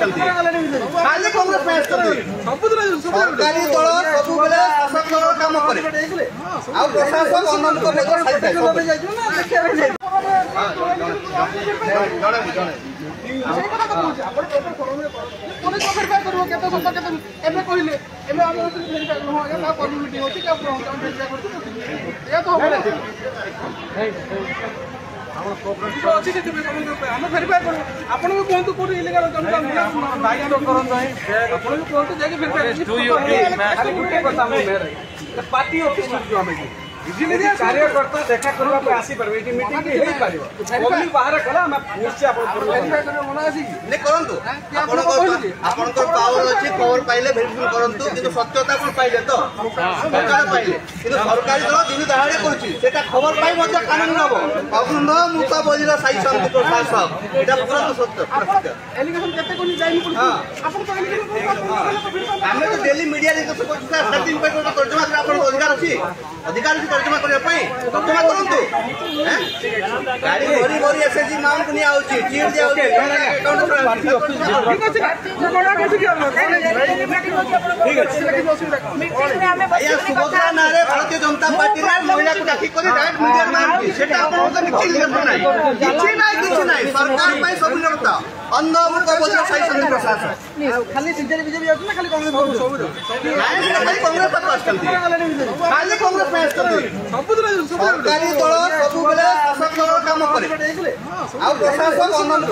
खाली कांग्रेस में सरकारी दल सब बेले शासक दल काम करे आ प्रशासन अनंत पार्टी ऑफिस कार्यकर्ता देखा करने आसी पारे मीटिंग हो पार पब्लिक बाहर कला पावर अच्छी खबर पाइले भेरिफिकेशन करंतु किंतु सत्यता कोन पाइले तो सरकार पाइले किंतु सरकारी दल दिन दहाड़े करछि सेटा खबर पाइ मध्य कानून नबो अखंड मुका बजिला साई शांति प्रशासन एटा पूरा तो सत्य एलिगेशन केते कोनी जाई नि आपण तो हमें तो डेली मीडिया रे तो सेटिंग पे तर्जुमा कर आपण अधिकार अछि तर्जुमा करबा पई तर्जुमा करंतु गाड़ी भरी भरी एसएसजी माउंट नि आउछि चीर दे आउछि ठीक अछि बड़ा कैसे कि ठीक अछि मीटिंग में हमें या सुभद्रा नारे भारतीय जनता पार्टी रे महिला को डाकी करी डायरेक्ट मीडिया में आउछि सेटा आपण तो किछि नाही सरकार पई सब लड़ता अंध मुख बजरा साई संधि प्रशासन खाली बीजेपी आउछि ना खाली कांग्रेस सब खाली कांग्रेस तक आछंती खाली कांग्रेस में सरकारी दल सब बेले शासक दल काम करे आ प्रशासन अनंत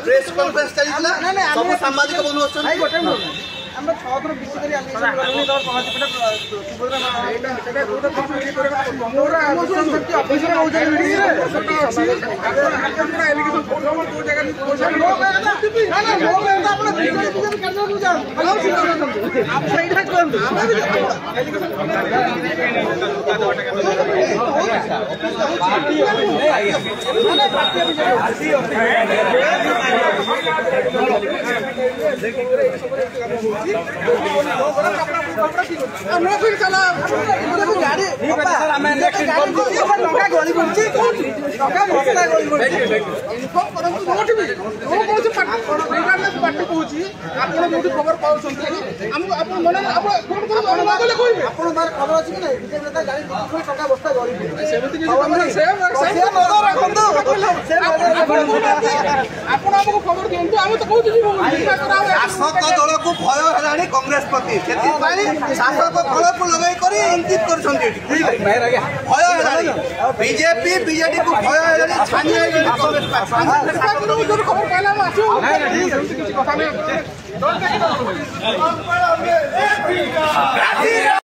प्रेस कॉन्फ्रेंस चलिला सब सामाजिक बंधु हम 6 थर विशेष करी खबर पाँच खबर अच्छी गाड़ी टका बस्ता खबर दिखाँ शासक दल को भय है कांग्रेस प्रति शासक दल को लगे इंगित कर भय बीजेपी बीजेडी को भय है छानिया खबर पाइला